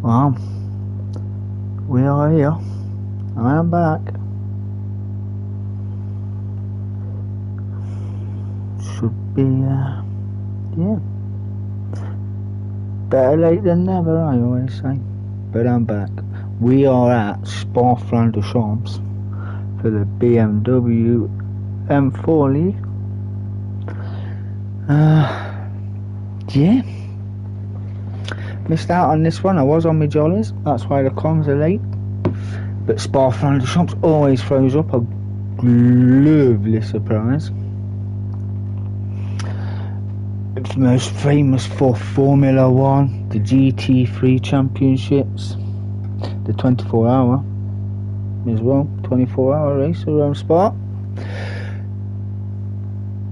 Well, we are here. I am back. Should be, yeah. Better late than never, I always say. But I'm back. We are at Spa-Francorchamps for the BMW M4 League. Yeah. Missed out on this one. I was on my jollies. That's why the comms are late. But Spa-Francorchamps always throws up a lovely surprise. It's most famous for Formula 1, the GT3 championships, the 24-hour as well, 24-hour race around Spa.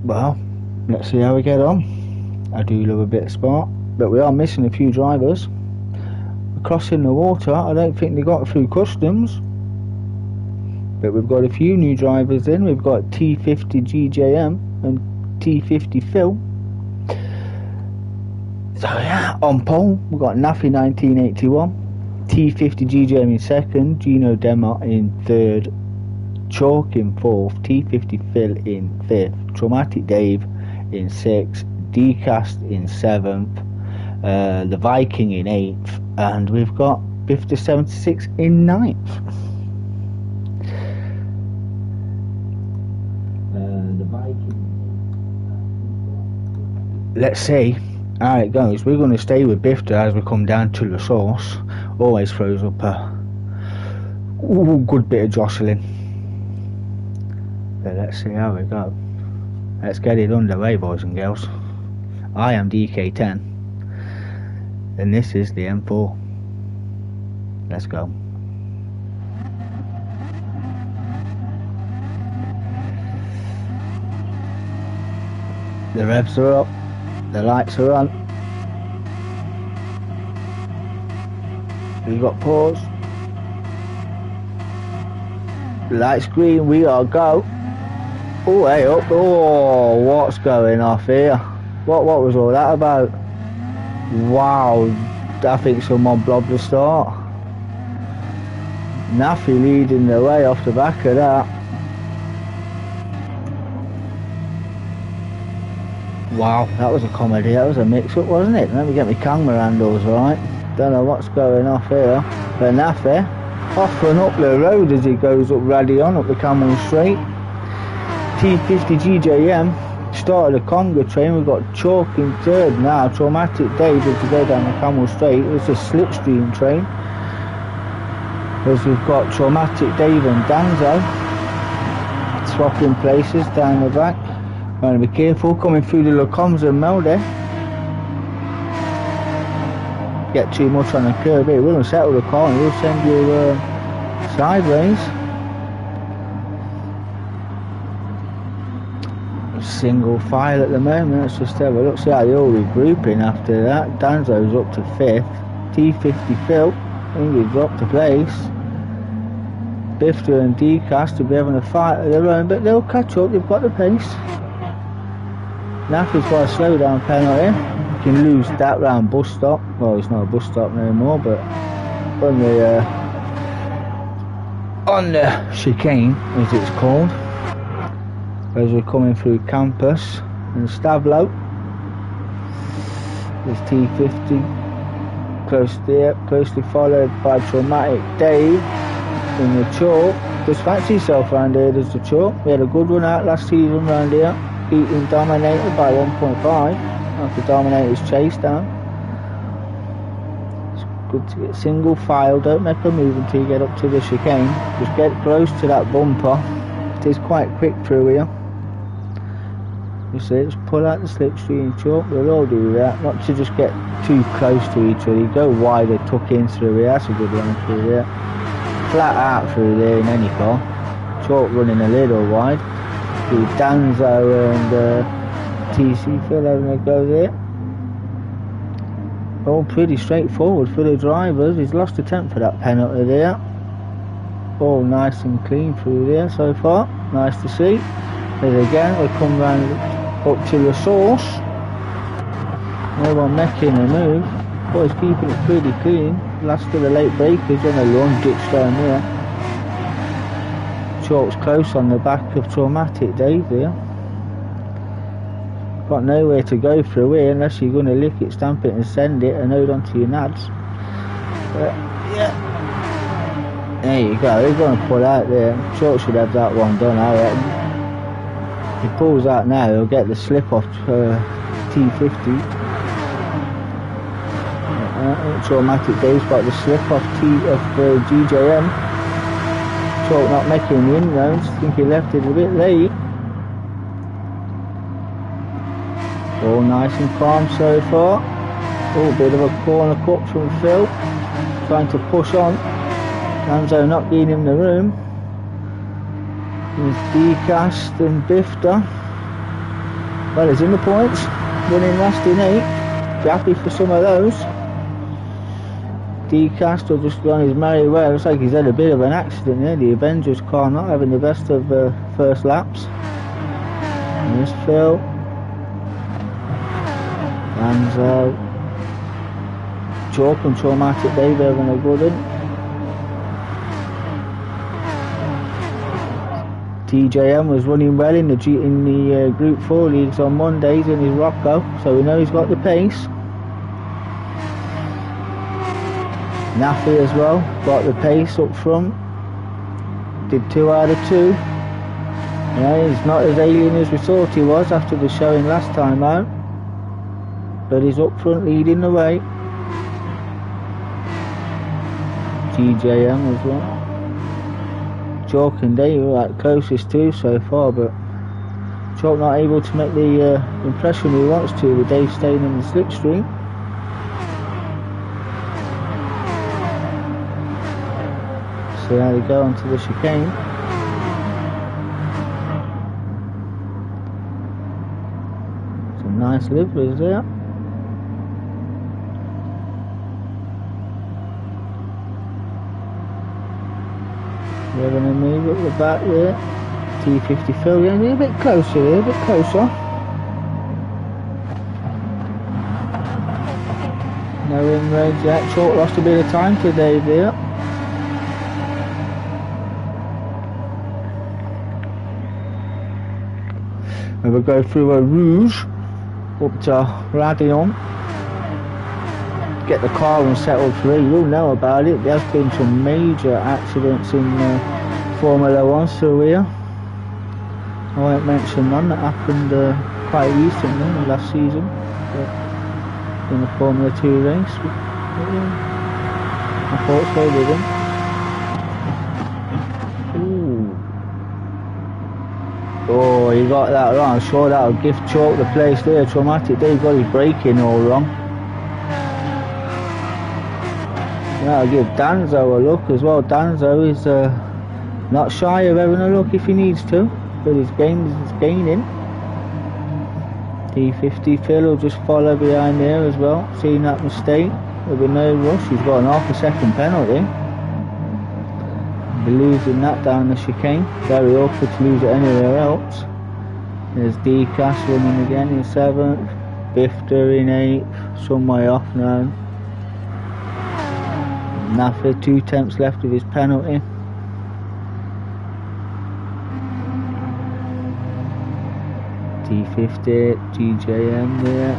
Well, let's see how we get on. I do love a bit of Spa, but we are missing a few drivers. We're crossing the water. I don't think they got through customs, but we've got a few new drivers in. We've got T50GJM and T50 Phil. So yeah, on pole we've got Naffy 1981, T50GJM in second, Gino Demar in third, Chalk in fourth, T50 Phil in fifth, Traumatic Dave in sixth, Decast in seventh, the Viking in eighth, and we've got Bifter 76 in ninth. The Viking. Let's see how it goes. We're going to stay with Bifter as we come down to the source. Always throws up a good bit of jostling. But let's see how we go. Let's get it underway, boys and girls. I am DK10 and this is the M4. Let's go. The revs are up. The lights are on. We've got pause. Lights green, we are go. Oh, hey up. Oh, what's going off here? What was all that about? Wow, I think someone blobbed the start. Naffy leading the way off the back of that. Wow, that was a comedy. That was a mix-up, wasn't it? Let me get my camera handles right. Don't know what's going off here. But Naffy off and up the road as he goes up Radion, up the Camel Straight. T50GJM started a conga train. We've got Chalk in third now. Traumatic Dave to go down the Camel Straight. It's a slipstream train. As we've got Traumatic Dave and Danzo swapping places down the back. Going to be careful coming through the Lacom's and Melody. Get too much on the curb here. We'll settle the car and we'll send you sideways. Single file at the moment. Let's just have a look. See how they're all regrouping after that. Danzo's up to fifth. T50 Phil, I think he's dropped a place. Bifter and Decast will be having a fight of their own, but they'll catch up. They've got the pace. Naffy's got a slow down penalty. You can lose that round bus stop. Well, it's not a bus stop no more, but on the chicane, as it's called, as we're coming through campus and Stavlo. There's T50 close there, closely followed by Traumatic Dave in the Chalk. Just fancy yourself round here. There's the Chalk. We had a good run out last season round here, beating Dominator by 1.5 after Dominator's chase down. It's good to get single file. Don't make a move until you get up to the chicane. Just get close to that bumper. It is quite quick through here. You see, just pull out the slipstream Chalk. We'll all do that, not to just get too close to each other. You go wider, tuck in through here. That's a good line through here. Flat out through there in any car. Chalk running a little wide. With Danzo and TC Phil having a go there. All pretty straightforward for the drivers. He's lost a tenth for that penalty there. All nice and clean through there so far. Nice to see. As again we come round up to the source. No one making a move. Boys keeping it pretty clean. last of the late breakers and a long ditch down there. Chalk's close on the back of Traumatic Dave there. Got nowhere to go through here unless you're going to lick it, stamp it and send it and hold on to your nads. Yeah. There you go, he's going to pull out there. Chalk should have that one done, I reckon. If he pulls out now, he'll get the slip off T50. Traumatic Dave's got the slip off GJM. Chalk not making the inroads. I think he left it a bit late. All nice and calm so far. Oh, bit of a corner cut from Phil. Trying to push on. Danzo not giving him the room. There's D-Cast and Bifter. Well, he's in the points. Running last in 8th. Be happy for some of those. D-Cast will just go on his merry way. Looks like he's had a bit of an accident here. The Avengers car not having the best of first laps. And there's Phil. Danzo. Chalk and Traumatic Dave having a good one. TJM was running well in the Group 4 leagues on Mondays in his Rocco, so we know he's got the pace. Naffy as well, got the pace up front. Did 2 out of 2. Yeah, he's not as alien as we thought he was after the showing last time out. But he's up front leading the way. GJM as well. Chalk and Dave were like closest to so far, but Chalk not able to make the impression he wants to with Dave staying in the slipstream. So now they go onto the chicane. Some nice liveries there. We're going to move at the back there. T50 Phil getting a bit closer here, a bit closer. No inroads yet. Chalk lost a bit of time today there. And we'll go through a Rouge up to Radion. Get the car and settled through. You'll know about it. There's been some major accidents in Formula 1 through here. I won't mention none that happened quite recently last season in the Formula 2 race. I thought so, didn't. Ooh. Oh, he got that wrong. I'm sure that'll give Chalk the place there. Traumatic Dave got his braking all wrong. I'll give Danzo a look as well. Danzo is not shy of having a look if he needs to, but his game is gaining. T50 Phil will just follow behind there as well, seeing that mistake. There'll be no rush. He's got an half a second penalty. He'll be losing that down the chicane. Very awkward to lose it anywhere else. There's D-Cast running again in 7th. Bifter in 8th, some way off now. Naffy 2 attempts left of his penalty. T50, GJM there.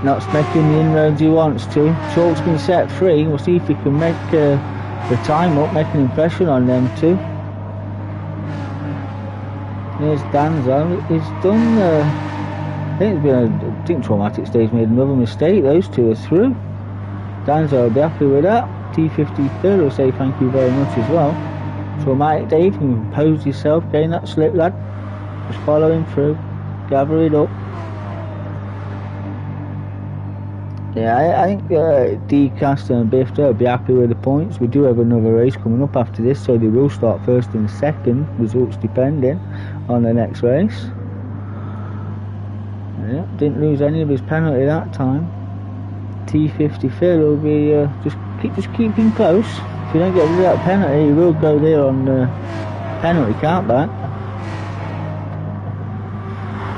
Not making the inroads he wants to. Chalk's been set free. We'll see if he can make the time up, make an impression on them two. There's Danzo. He's done. I think Traumatic Dave's made another mistake. Those two are through. Danzo will be happy with that. T50 Phil will say thank you very much as well. Traumatic Dave can compose himself, gain that slip, lad. Just follow him through, gather it up. Yeah, I think D-Cast and Bifter will be happy with the points. We do have another race coming up after this, so they will start first and second, results depending on the next race. Yeah, didn't lose any of his penalty that time. T50 Phil will be just keep him close. If you don't get rid of that penalty, he will go there on the penalty countback.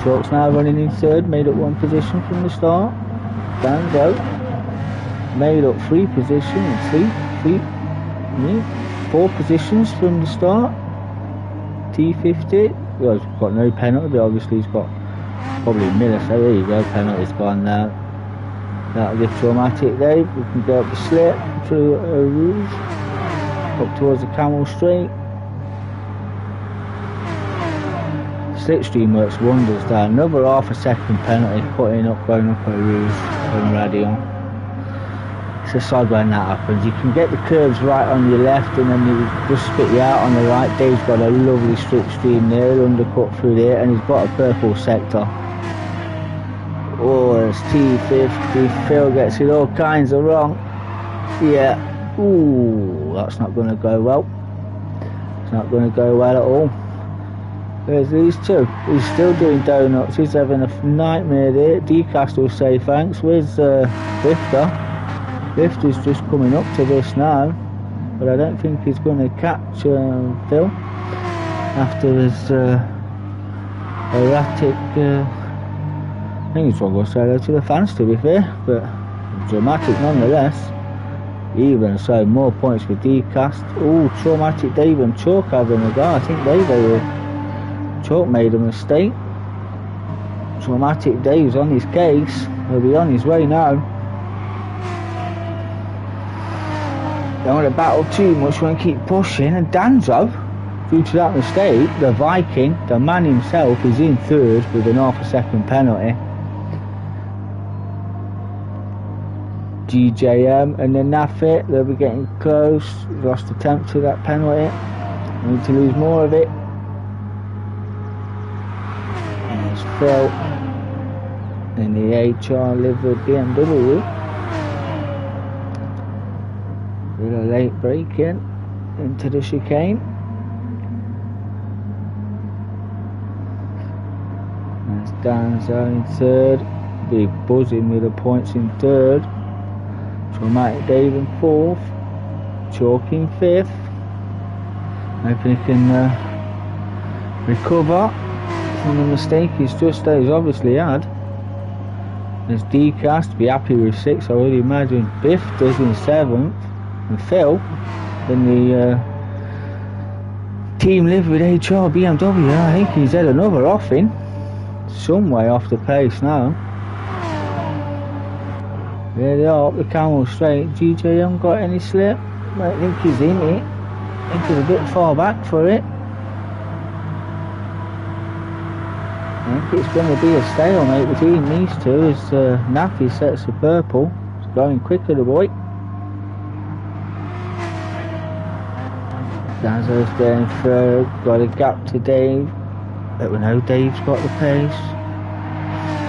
Chalk's now running in 3rd, made up 1 position from the start. Danzo made up 3 positions. 4 positions from the start. T50. Well, he's got no penalty, but obviously he's got probably a minute. So there you go, penalty's gone now. That'll give Traumatic Dave. We can go up the slip through Rouge, up towards the Camel Straight. Slipstream works wonders there. Another half a second penalty, cutting up, going up a Rouge from Radio. It's a side when that happens. You can get the curves right on your left and then you just spit you out on the right. Dave's got a lovely slipstream there, undercut through there, and he's got a purple sector. Oh, it's T50. Phil gets it all kinds of wrong. Yeah. Ooh, that's not going to go well. It's not going to go well at all. There's these two. He's still doing donuts. He's having a nightmare there. D-Cast will say thanks. Where's Lifter? Lifter's just coming up to this now, but I don't think he's going to catch Phil after his erratic. I think he's probably going to say hello to the fans, to be fair, but dramatic nonetheless. Even so, more points for D-Cast. Oh, Traumatic Dave and Chalk having a go. I think Chalk made a mistake. Traumatic Dave's on his case. He'll be on his way now. Don't want to battle too much, we want to keep pushing. And Danzo, due to that mistake, the Viking, the man himself, is in third with an half a second penalty. GJM and then Nafit, they'll be getting close. Lost attempt to that penalty. Need to lose more of it. And there's Phil in the HR livered BMW. With a late break into the chicane. There's Danzo in third. Be buzzing with the points in third. Traumatic Dave in fourth. Chalk in fifth. Hoping he can recover from the mistake he's obviously had. There's D-Cast, be happy with 6. I would imagine Biff does in 7th. And Phil in the team live with HR BMW. I think he's had another offing. Some way off the pace now. There they are, up the Camel Straight. GJ haven't got any slip. I think he's in it. I think he's a bit far back for it. I think it's going to be a stalemate between these two as Naffy sets the purple. It's going quicker, the boy. Danzo's going third. Got a gap to Dave. But we know Dave's got the pace.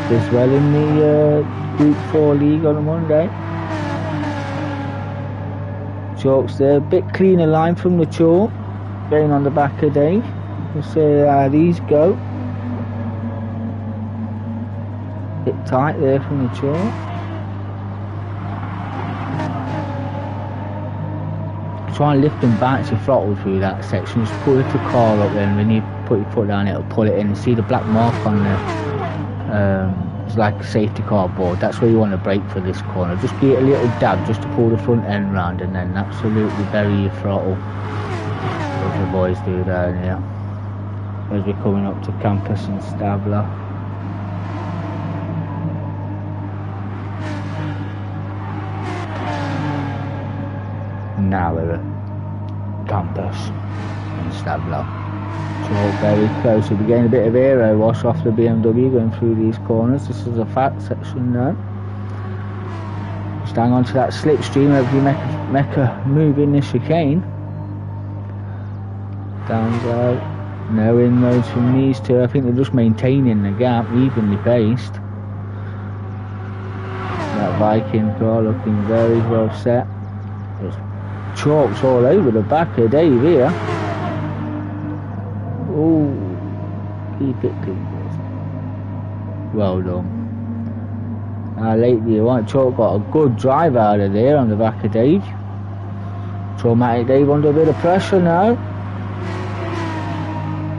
Does well in the Group 4 league on a Monday. Chalk's there, bit cleaner line from the Chalk, going on the back of Dave. We'll see how these go. Bit tight there from the Chalk. Try and lift and bounce your throttle through that section. Just pull the car up there, and when you put your foot down, it'll pull it in. See the black mark on there? It's like a safety car board. That's where you want to brake for this corner. Just give it a little dab just to pull the front end round, and then absolutely bury your throttle. As the boys do down here. As we're coming up to Campus and Stabler. Now we're at Campus and Stabler. So very close. We'll be getting a bit of aero wash off the BMW going through these corners. This is a fat section now. Just hang on to that slipstream as you make a move in this chicane. Down's out. No inroads from these two. I think they're just maintaining the gap, evenly paced. That Viking car looking very well set. There's chalks all over the back of Dave here. Oh, keep it clean. Well done. Lately, White Chalk got a good drive out of there on the back of Dave. Traumatic Dave under a bit of pressure now.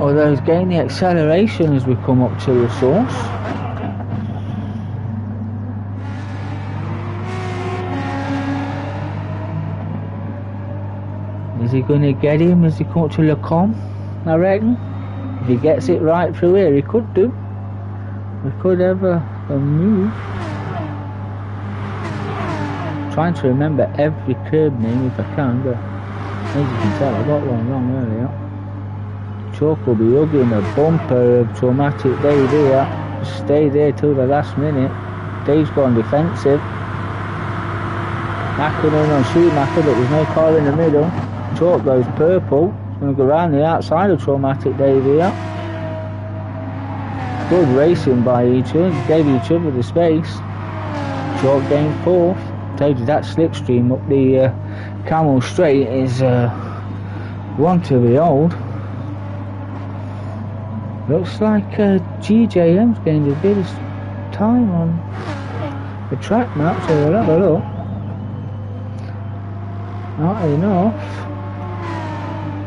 Although he's gaining the acceleration as we come up to the source. he going to get him as he come to Le Combe? I reckon. If he gets it right through here, he could do. We could have a move. Trying to remember every curb name if I can, but as you can tell, I got one wrong earlier. Chalk will be hugging a bumper of Traumatic Dave here. Just stay there till the last minute. Dave's gone defensive. Mackin on Schumacher, but there's no car in the middle. Chalk goes purple. He's going to go around the outside of Traumatic Dave here. Good racing by each other. Gave each other the space. Chalk gained fourth. Told you that slipstream up the Camel Straight is one to behold. Looks like GJM's gained a bit of time on the track map, so we'll have a look. Not enough.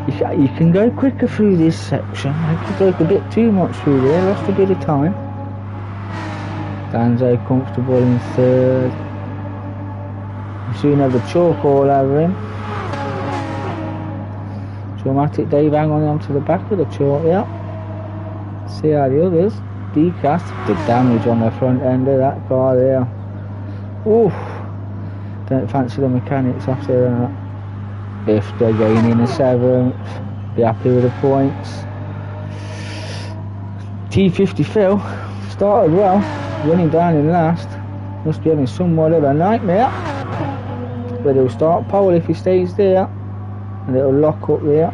You can go quicker through this section. I could go a bit too much through there, lost a bit of time. Danzo comfortable in third. We'll soon have the Chalk all over him. Traumatic Dave hang on to the back of the Chalk, yeah. See how the others decast the damage on the front end of that car there. Oof. Don't fancy the mechanics after that. If they're gaining a 7th, be happy with the points. T50 Phil started well, running down in last. Must be having somewhat of a nightmare. But he'll start pole if he stays there, and it'll lock up there.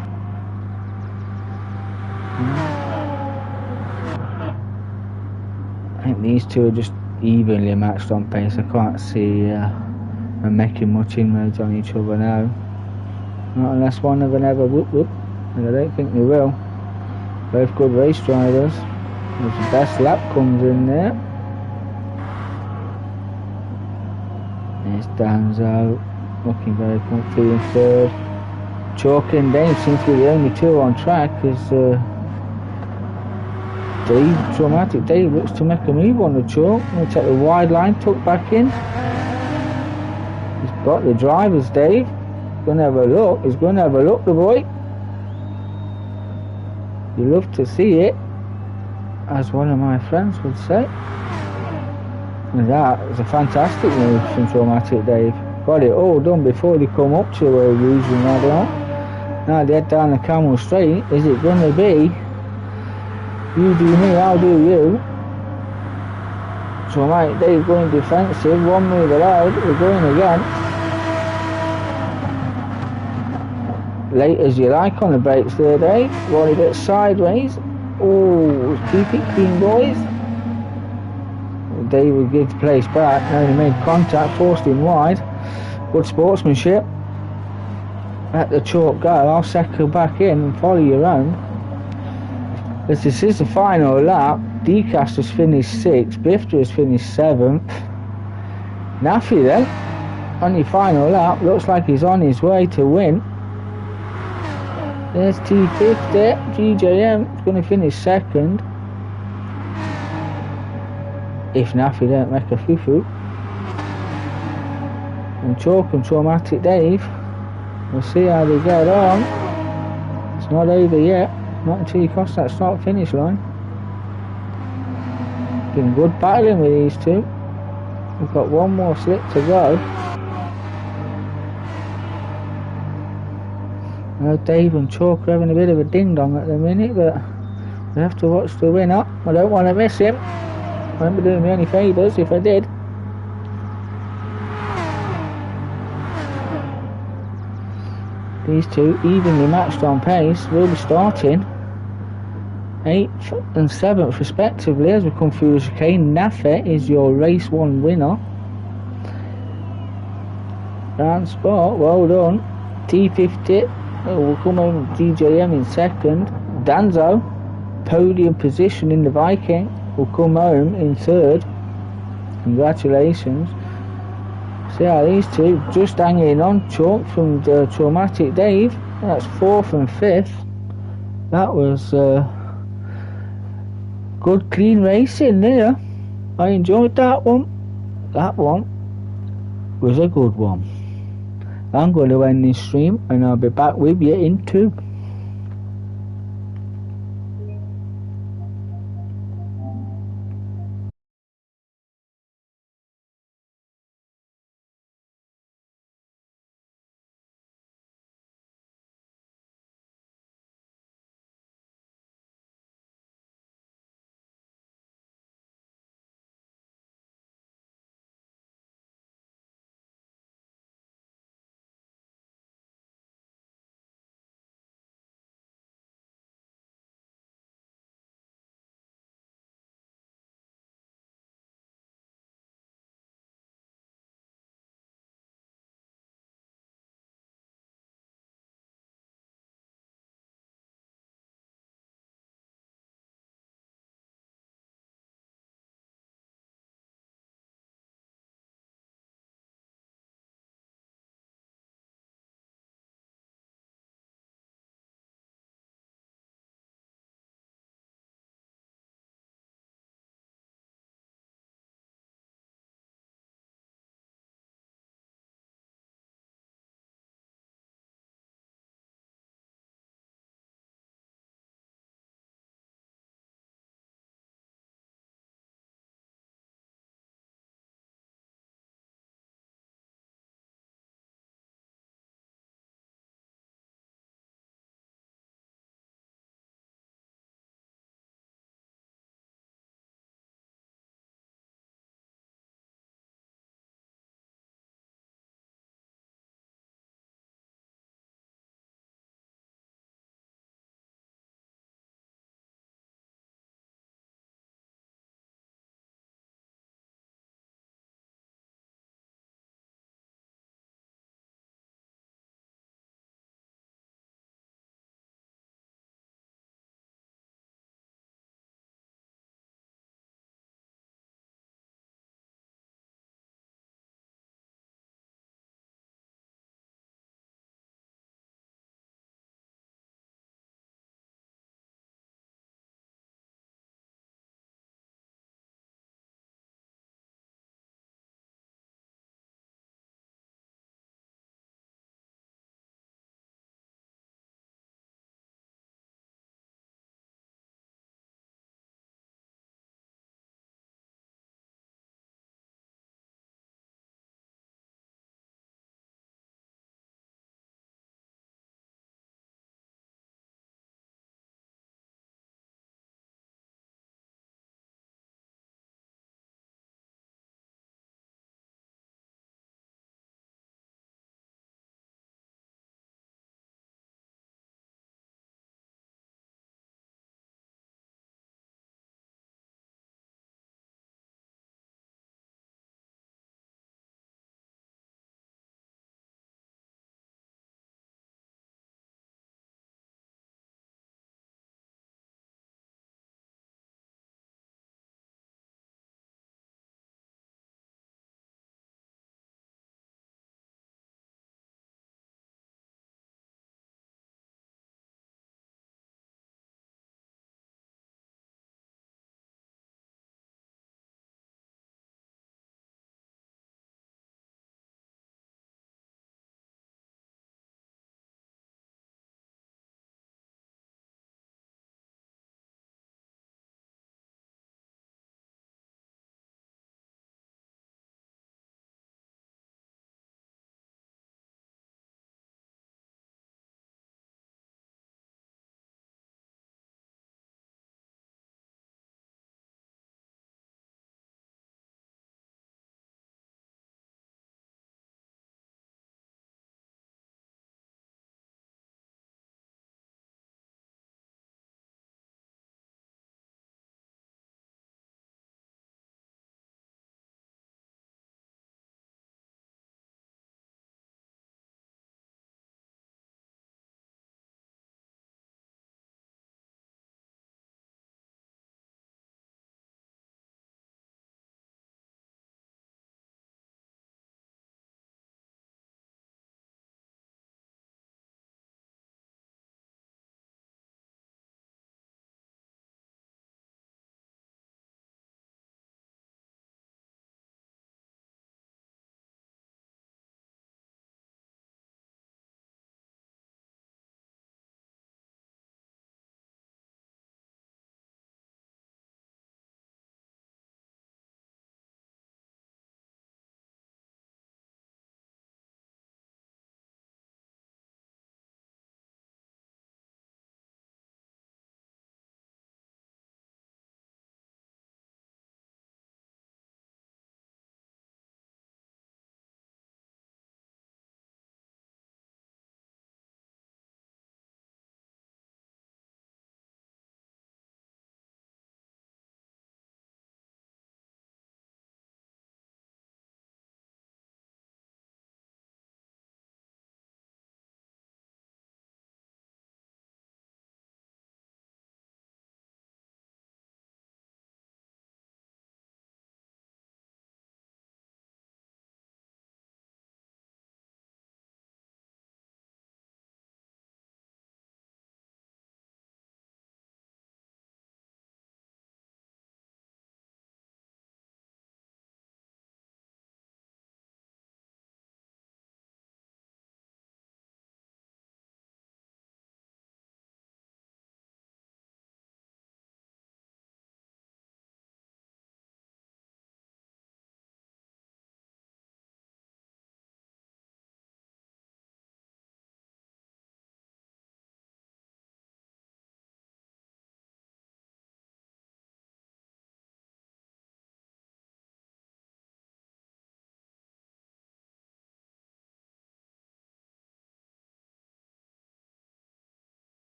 I think these two are just evenly matched on pace. I can't see them making much inroads on each other now. Not unless one of them ever whoop whoop, and I don't think they will. Both good race drivers. As the best lap comes in there. There's Danzo, looking very comfy in third. Chalk and Dave seem to be the only two on track, as Traumatic Dave looks to make a move on the Chalk. Going to take the wide line, tuck back in. He's got the drivers, Dave. Going to have a look. He's going to have a look, the boy. You love to see it, as one of my friends would say. And that was a fantastic move from Traumatic Dave. Got it all done before they come up to a using that on. Now they head down the Camel Straight. Is it going to be you do me, I'll do you? Traumatic Dave going defensive. One move allowed. We're going again. Late as you like on the brakes there, Dave. Roll a bit sideways. Oh, keep it clean, boys. Dave will give the place back. Now he made contact, forced him wide. Good sportsmanship. Let the Chalk go. I'll second back in and follow you around. As this is the final lap, Decast has finished 6th, Bifter has finished 7th. Naffy then, on your final lap, looks like he's on his way to win. There's T50, GJM is going to finish 2nd. If Naffy don't make a foo-foo. And Chalk and Traumatic Dave, we'll see how they get on. It's not over yet, not until you cross that start finish line. Been good battling with these two. We've got one more slip to go. I know Dave and Chalk are having a bit of a ding-dong at the minute, but we have to watch the winner. I don't want to miss him. I wouldn't be doing me any favours if I did. These two evenly matched on pace. We'll be starting 8th and 7th respectively as we come through the chicane. Naffe is your race 1 winner. Round spot, well done. T50 will come home with GJM in 2nd. Danzo, podium position in the Viking, will come home in 3rd. Congratulations. See how these two just hanging on. Chalk from the Traumatic Dave. That's 4th and 5th. That was good clean racing there. I enjoyed that one. That one was a good one. I'm going to end this stream and I'll be back with you in 2.